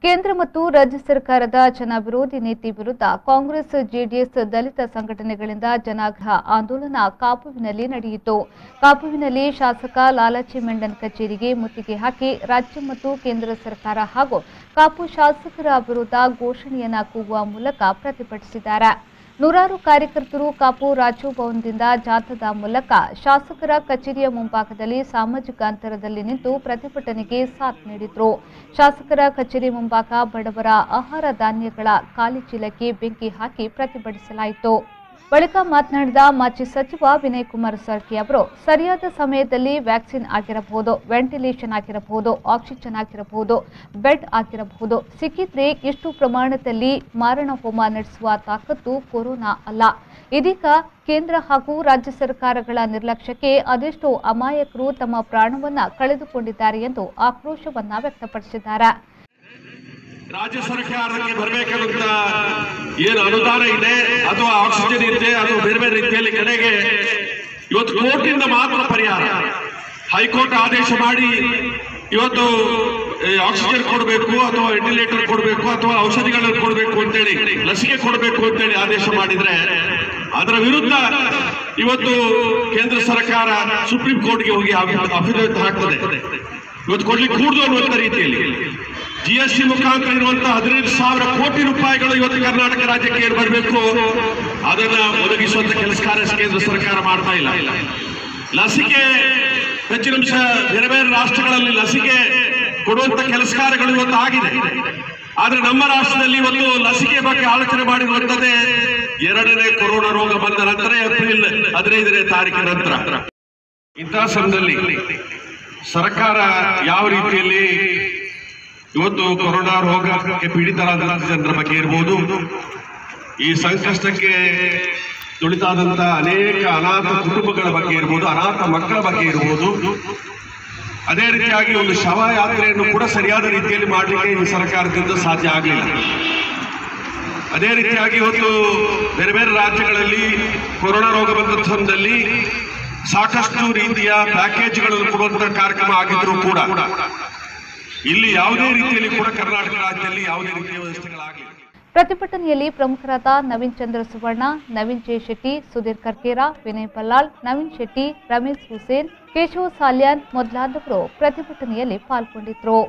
ಕೇಂದ್ರ ಮತ್ತು ರಾಜ್ಯ ಸರ್ಕಾರದ ಜನವಿರೋಧಿ ನೀತಿ ವಿರುದ್ಧ ಕಾಂಗ್ರೆಸ್ ಜೆಡಿಎಸ್ ದಲಿತ ಸಂಘಟನೆಗಳಿಂದ ಜನಾಗ್ರಹ ಆಂದೋಲನ ಕಾಪುವಿನಲ್ಲಿ ನಡೆಯಿತು. ಕಾಪುವಿನಲ್ಲಿ ಶಾಸಕ ಲಾಲಾಜಿ ಮೆಂಡನ್ ಕಚೇರಿಗೆ ಮುತ್ತಿಗೆ ಹಾಕಿ ರಾಜ್ಯ ಮತ್ತು ಕೇಂದ್ರ ಸರ್ಕಾರ ಹಾಗೂ ಕಾಪು ಶಾಸಕರ ವಿರುದ್ಧ ಘೋಷಣೆಯನ್ನ ಕೂಗುವ ಮೂಲಕ ಪ್ರತಿಭಟಿಸಿದ್ದಾರೆ. ನೂರಾರು ಕಾರ್ಯಕರ್ತರು ಕಾಪು ರಾಜಭವನದಿಂದ ಜಾಥಾದ ಮೂಲಕ ಶಾಸಕರ ಕಚೇರಿಯ ಮುಂಭಾಗದಲ್ಲಿ ಸಾಮಾಜಿಕ ಅಂತರದಲ್ಲಿ ನಿಂತು ಪ್ರತಿಭಟನೆಗೆ ಸಾಥ್ ನೀಡಿದರು. ಶಾಸಕರ ಕಚೇರಿ ಮುಂಭಾಗ ಬಡವರ ಆಹಾರ ಧಾನ್ಯಗಳ ಖಾಲಿ ಚೀಲಕ್ಕೆ ಬೆಂಕಿ ಹಾಕಿ ಪ್ರತಿಭಟಿಸಲಾಯಿತು. ಬಳಿಕ ಮಾತನಾಡಿದ ಮಾಜಿ ಸಚಿವ ವಿನಯ್ ಕುಮಾರ್ ಸರ್ಕಿ ಅವರು, ಸರಿಯಾದ ಸಮಯದಲ್ಲಿ ವ್ಯಾಕ್ಸಿನ್ ಆಗಿರಬಹುದು, ವೆಂಟಿಲೇಷನ್ ಆಗಿರಬಹುದು, ಆಕ್ಸಿಜನ್ ಆಗಿರಬಹುದು, ಬೆಡ್ ಆಗಿರಬಹುದು, ಸಿಕ್ಕಿದ್ರೆ ಇಷ್ಟು ಪ್ರಮಾಣದಲ್ಲಿ ಮಾರಣ ಹೋಮ ನಡೆಸುವ ತಾಕತ್ತು ಕೊರೋನಾ ಅಲ್ಲ. ಇದೀಗ ಕೇಂದ್ರ ಹಾಗೂ ರಾಜ್ಯ ಸರ್ಕಾರಗಳ ನಿರ್ಲಕ್ಷ್ಯಕ್ಕೆ ಅದೆಷ್ಟೋ ಅಮಾಯಕರು ತಮ್ಮ ಪ್ರಾಣವನ್ನ ಕಳೆದುಕೊಂಡಿದ್ದಾರೆ ಎಂದು ಆಕ್ರೋಶವನ್ನ ವ್ಯಕ್ತಪಡಿಸಿದ್ದಾರೆ. राज्य ಸರ್ಕಾರಕ್ಕೆ ಬರಬೇಕಾದಂತ ಏನು ಅನುದಾನ ಇದೆ ಅಥವಾ ಆಕ್ಸಿಜನ್ ಇದೆ ಅದು ಬೇರೆ ಬೇರೆ ರೀತಿಯಲ್ಲಿ ಕಡೆಗೆ ಇವತ್ತು ಕೋರ್ಟಿಂದ ಮಾತ್ರ ಪರಿಹಾರ. ಹೈಕೋರ್ಟ್ ಆದೇಶ ಮಾಡಿ ಇವತ್ತು ಆಕ್ಸಿಜನ್ ಕೊಡಬೇಕು ಅಥವಾ ವೆಂಟಿಲೇಟರ್ ಕೊಡಬೇಕು ಅಥವಾ ಔಷಧಿಗಳನ್ನು ಕೊಡಬೇಕು ಅಂತೇಳಿ ಲಸಿಕೆ ಕೊಡಬೇಕು ಅಂತೇಳಿ ಆದೇಶ ಮಾಡಿದ್ರೆ ಅದರ ವಿರುದ್ಧ ಇವತ್ತು ಕೇಂದ್ರ ಸರ್ಕಾರ ಸುಪ್ರೀಂ ಕೋರ್ಟ್ಗೆ ಹೋಗಿ ಅಫಿಡವಿಟ್ ಹಾಕ್ತದೆ. ಇವತ್ತು ಕೊಡ್ಲಿಕ್ಕೆ ಕೂಡದು ಅನ್ನುವಂಥ ರೀತಿಯಲ್ಲಿ GST ಮುಖಾಂತರ ಇರುವಂತಹ 15,000 ಕೋಟಿ ರೂಪಾಯಿಗಳು ಇವತ್ತು ಕರ್ನಾಟಕ ರಾಜ್ಯಕ್ಕೆ ಏನು ಬರಬೇಕು ಅದನ್ನ ಒದಗಿಸುವಂತ ಕೆಲಸ ಕಾರ್ಯ ಕೇಂದ್ರ ಸರ್ಕಾರ ಮಾಡ್ತಾ ಇಲ್ಲ. ಲಸಿಕೆ ಹೆಚ್ಚಿನ ಅಂಶ ಬೇರೆ ಬೇರೆ ರಾಷ್ಟ್ರಗಳಲ್ಲಿ ಲಸಿಕೆ ಕೊಡುವಂತ ಕೆಲಸ ಕಾರ್ಯಗಳು ಇವತ್ತು ಆಗಿದೆ. ಆದ್ರೆ ನಮ್ಮ ರಾಷ್ಟ್ರದಲ್ಲಿ ಇವತ್ತು ಲಸಿಕೆ ಬಗ್ಗೆ ಆಲೋಚನೆ ಮಾಡಿರುವಂತದ್ದೇ 2ನೇ ಕೊರೋನಾ ರೋಗ ಬಂದ ನಂತರ ಏಪ್ರಿಲ್ 15ನೇ ತಾರೀಕಿನ ನಂತರ. ಇಂತಹ ಸಮಯದಲ್ಲಿ ಸರ್ಕಾರ ಯಾವ ರೀತಿಯಲ್ಲಿ ಇವತ್ತು ಕೊರೋನಾ ರೋಗಕ್ಕೆ ಪೀಡಿತರಾದ ಜನರ ಬಗ್ಗೆ ಇರಬಹುದು, ಈ ಸಂಕಷ್ಟಕ್ಕೆ ತುಳಿತಾದಂತ ಅನೇಕ ಅನಾಥ ಕುಟುಂಬಗಳ ಬಗ್ಗೆ ಇರಬಹುದು, ಅನಾಥ ಮಕ್ಕಳ ಬಗ್ಗೆ ಇರಬಹುದು, ಅದೇ ರೀತಿಯಾಗಿ ಒಂದು ಶವಯಾತ್ರೆಯನ್ನು ಕೂಡ ಸರಿಯಾದ ರೀತಿಯಲ್ಲಿ ಮಾಡಲಿಕ್ಕೆ ಈ ಸರ್ಕಾರದಿಂದ ಸಾಧ್ಯ ಆಗಲಿಲ್ಲ. ಅದೇ ರೀತಿಯಾಗಿ ಇವತ್ತು ಬೇರೆ ಬೇರೆ ರಾಜ್ಯಗಳಲ್ಲಿ ಕೊರೋನಾ ರೋಗ ಬಂದ ಸಂದರ್ಭದಲ್ಲಿ ಸಾಕಷ್ಟು ರೀತಿಯ ಪ್ಯಾಕೇಜ್ಗಳನ್ನು ಕೊಡುವಂತಹ ಕಾರ್ಯಕ್ರಮ ಆಗಿದ್ರು ಕೂಡ ಇಲ್ಲಿ ಯಾವುದೇ ರೀತಿಯಲ್ಲಿ ಕೂಡ ಕರ್ನಾಟಕ ರಾಜ್ಯದಲ್ಲಿ ಯಾವುದೇ ರೀತಿಯ ವ್ಯವಸ್ಥೆಗಳಾಗಲಿಲ್ಲ. ಪ್ರತಿಭಟನೆಯಲ್ಲಿ ಪ್ರಮುಖರಾದ ನವೀನ್ ಚಂದ್ರ ಸುವರ್ಣ, ನವೀನ್ ಜೆ ಶೆಟ್ಟಿ, ಸುಧೀರ್ ಕರ್ಕೇರ, ವಿನಯ್ ಪಲ್ಲಾಳ್, ನವೀನ್ ಶೆಟ್ಟಿ, ರಮೇಶ್ ಹುಸೇನ್, ಕೇಶವ್ ಸಾಲ್ಯಾನ್ ಮೊದಲಾದವರು ಪ್ರತಿಭಟನೆಯಲ್ಲಿ ಪಾಲ್ಗೊಂಡಿದ್ದರು.